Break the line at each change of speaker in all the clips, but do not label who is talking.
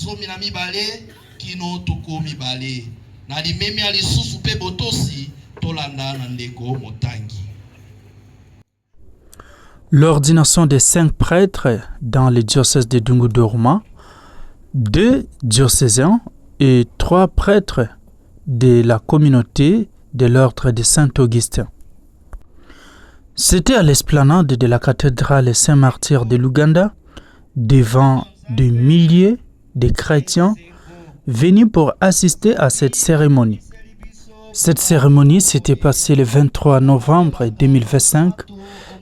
zomi na mibale kino tuku mibale. Na limemi alisusu pe botosi tolanda na ndeko motangi.
L'ordination des 5 prêtres dans le diocèse de Dungu-Doruma, 2 diocésains et 3 prêtres de la communauté de l'ordre de Saint-Augustin. C'était à l'esplanade de la cathédrale Saint-Martyr de l'Ouganda, devant des milliers de chrétiens venus pour assister à cette cérémonie. Cette cérémonie s'était passée le 23 novembre 2025,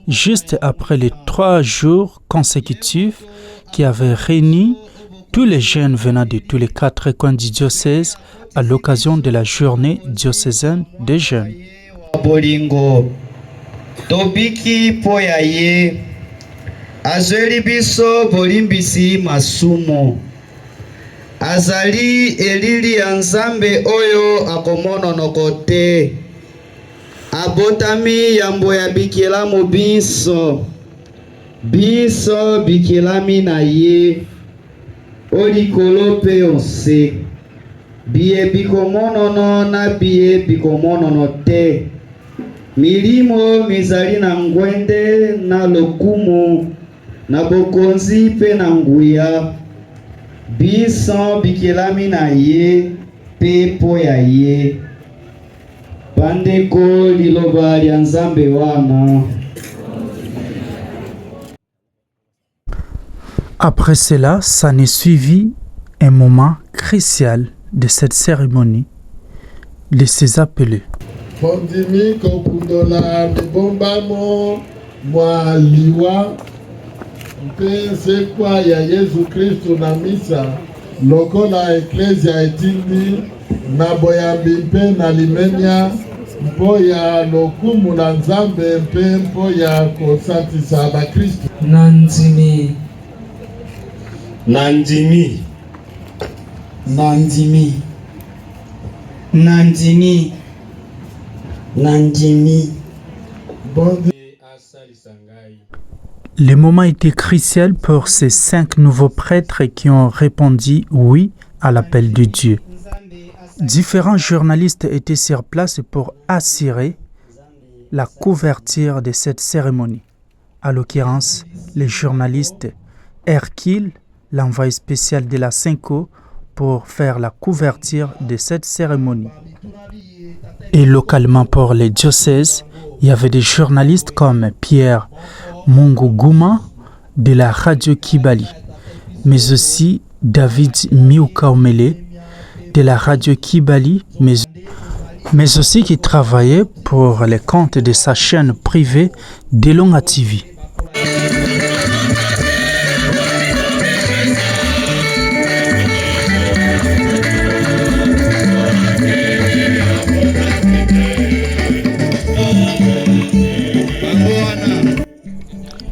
juste après les 3 jours consécutifs qui avaient réuni tous les jeunes venant de tous les 4 coins du diocèse à l'occasion de la journée diocésaine des jeunes.
Tobiki poyaye azeli biso bolimbisi masumo azali elili ya Nzambe oyo akomononoko te abotami yambo ya bikelamu biso bikelami na ye olikolo pe onse biye bikomonono na biye bikomonono te milimo mizali na ngwende na lokumu na bokonzi pe na nguya biso bikelami na ye pe po ya ye bandeko liloba lya Nzambe wana.
Après cela, s'en est suivi un moment crucial de cette cérémonie de ces appelés.
Fondimi kokundola mibombamo mwa liwa mpense kwa ya Yesu Kristu na misa lokola eklesia etindi na boyambi mpe na limenya mpo ya lokumu na Nzambe mpe mpo ya kosantisa bakristu.
Nandimi
Le moment était crucial pour ces 5 nouveaux prêtres qui ont répondu oui à l'appel de Dieu. Différents journalistes étaient sur place pour assurer la couverture de cette cérémonie. À l'occurrence, le journaliste Hercule, l'envoyé spécial de la Cinco, pour faire la couverture de cette cérémonie. Et localement pour les diocèses, il y avait des journalistes comme Pierre Munguguma de la radio Kibali, mais aussi David Miukaumele de la radio Kibali, mais aussi qui travaillait pour les comptes de sa chaîne privée Delonga TV.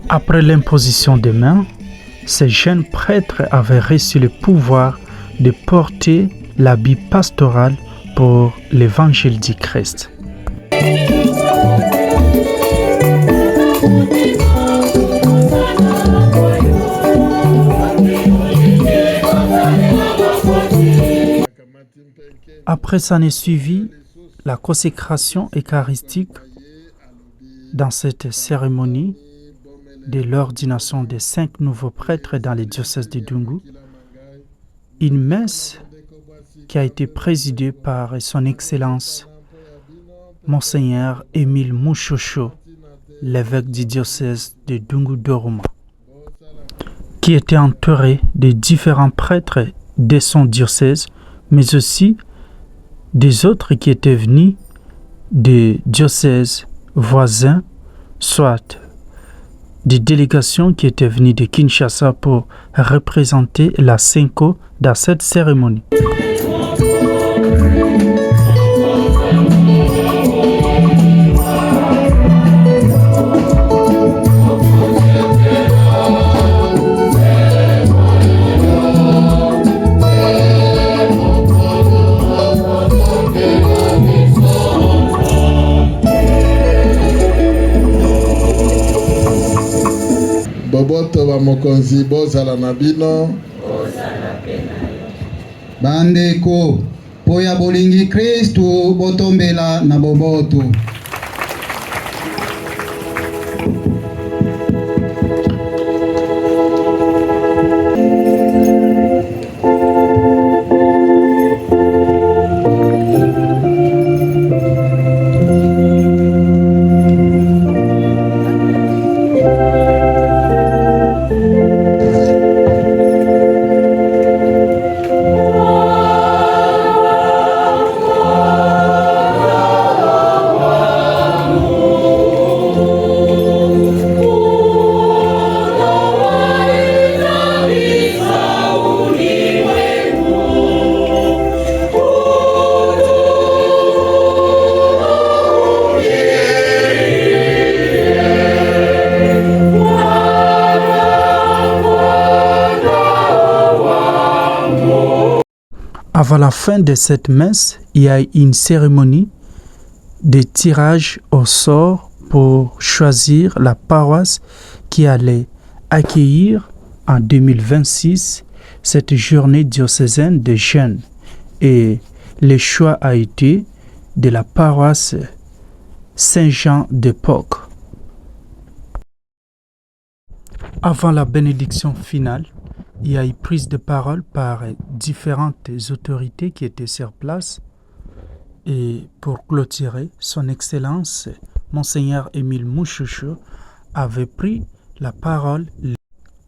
Après l'imposition des mains, ces jeunes prêtres avaient reçu le pouvoir de porter l'habit pastoral pour l'évangile du Christ. Après s'en est suivi la consécration eucharistique. Dans cette cérémonie de l'ordination des 5 nouveaux prêtres dans le diocèse de Dungu, une messe qui a été présidée par son Excellence Monseigneur Émile Mouchocho, l'évêque du diocèse de Dungu-Doruma, qui était entouré de différents prêtres de son diocèse, mais aussi des autres qui étaient venus des diocèses voisins, soit des délégations qui étaient venues de Kinshasa pour représenter la Cinco dans cette cérémonie.
Boboto wa mokonzi bozala na bino
Bandeko, poya bolingi Kristu botombela na boboto.
Avant la fin de cette messe, il y a une cérémonie de tirage au sort pour choisir la paroisse qui allait accueillir en 2026 cette journée diocésaine de jeunes. Et le choix a été de la paroisse Saint-Jean de Pocq. Avant la bénédiction finale, il y a eu prise de parole par différentes autorités qui étaient sur place. Et pour clôturer, son Excellence, Monseigneur Émile Mouchouchou, avait pris la parole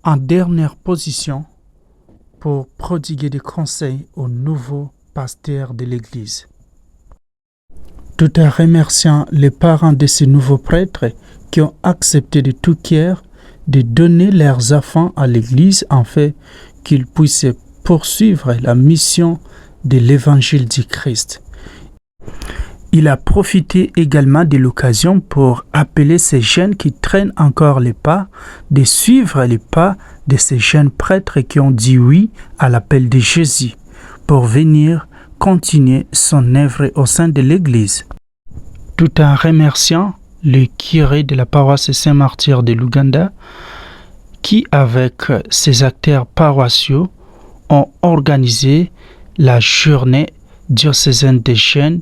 en dernière position pour prodiguer des conseils aux nouveaux pasteurs de l'Église. Tout en remerciant les parents de ces nouveaux prêtres qui ont accepté de tout cœur de donner leurs enfants à l'Église afin qu'ils puissent poursuivre la mission de l'Évangile du Christ. Il a profité également de l'occasion pour appeler ces jeunes qui traînent encore les pas, de suivre les pas de ces jeunes prêtres qui ont dit oui à l'appel de Jésus pour venir continuer son œuvre au sein de l'Église. Tout en remerciant le curé de la paroisse Saint-Martyr de l'Ouganda, qui, avec ses acteurs paroissiaux, ont organisé la journée diocésaine des jeunes,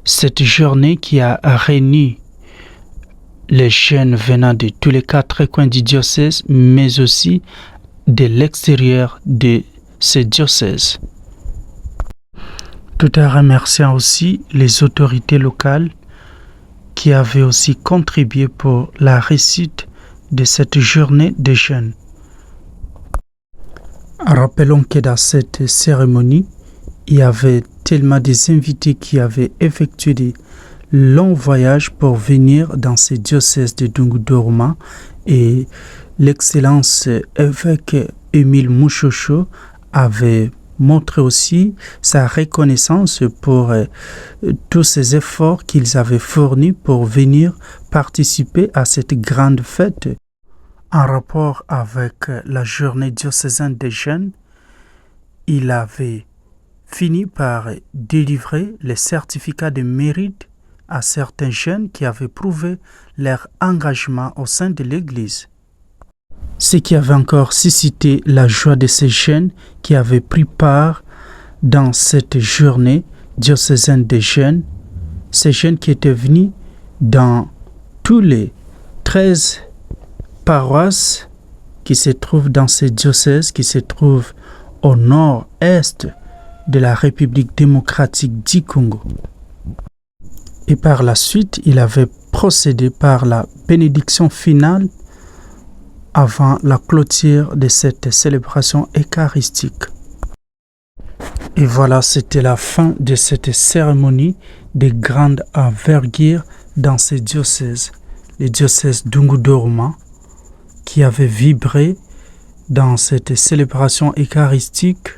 cette journée qui a réuni les jeunes venant de tous les 4 coins du diocèse, mais aussi de l'extérieur de ce diocèse. Tout en remerciant aussi les autorités locales qui avaient aussi contribué pour la réussite de cette journée des jeunes. Rappelons que dans cette cérémonie, il y avait tellement des invités qui avaient effectué des longs voyages pour venir dans ce diocèse de Dungu-Doruma, et l'excellence évêque Émile Mouchouchou avait montré aussi sa reconnaissance pour tous ces efforts qu'ils avaient fournis pour venir participer à cette grande fête. En rapport avec la journée diocésaine des jeunes, il avait fini par délivrer les certificats de mérite à certains jeunes qui avaient prouvé leur engagement au sein de l'Église. Ce qui avait encore suscité la joie de ces jeunes qui avaient pris part dans cette journée diocésaine des jeunes, ces jeunes qui étaient venus dans tous les 13 paroisses qui se trouvent dans ces diocèses, qui se trouvent au nord-est de la République démocratique du Congo. Et par la suite, il avait procédé par la bénédiction finale avant la clôture de cette célébration eucharistique. Et voilà, c'était la fin de cette cérémonie de grande envergure dans ces diocèses, les diocèses Dungu-Doruma, qui avait vibré dans cette célébration eucharistique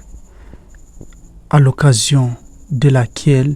à l'occasion de laquelle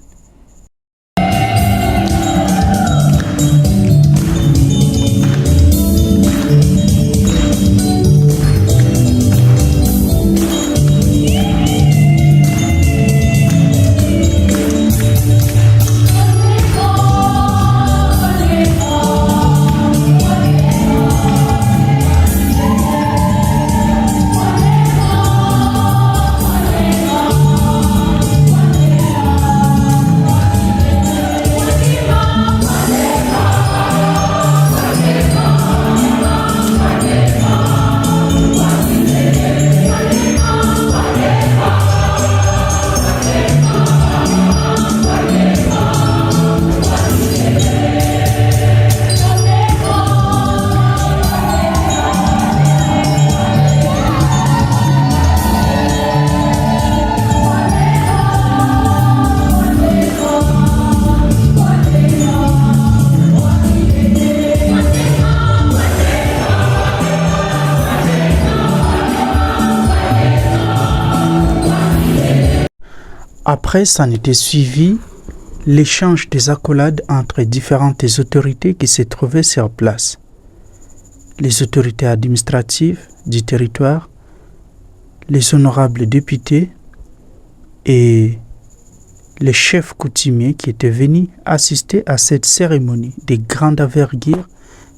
Après, ça en était suivi l'échange des accolades entre différentes autorités qui se trouvaient sur place. Les autorités administratives du territoire, les honorables députés et les chefs coutumiers qui étaient venus assister à cette cérémonie de grande envergure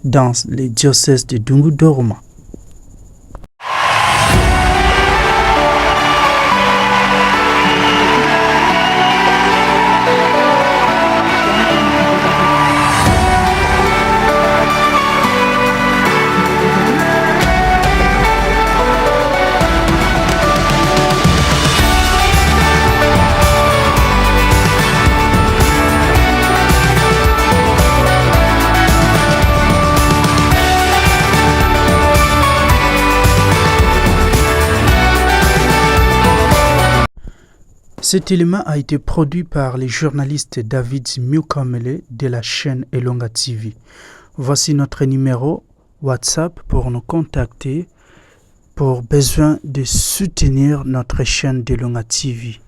dans les diocèses de Dungu-Doroma. Cet élément a été produit par le journaliste David Mukamele de la chaîne Elonga TV. Voici notre numéro WhatsApp pour nous contacter pour besoin de soutenir notre chaîne d'Elonga TV.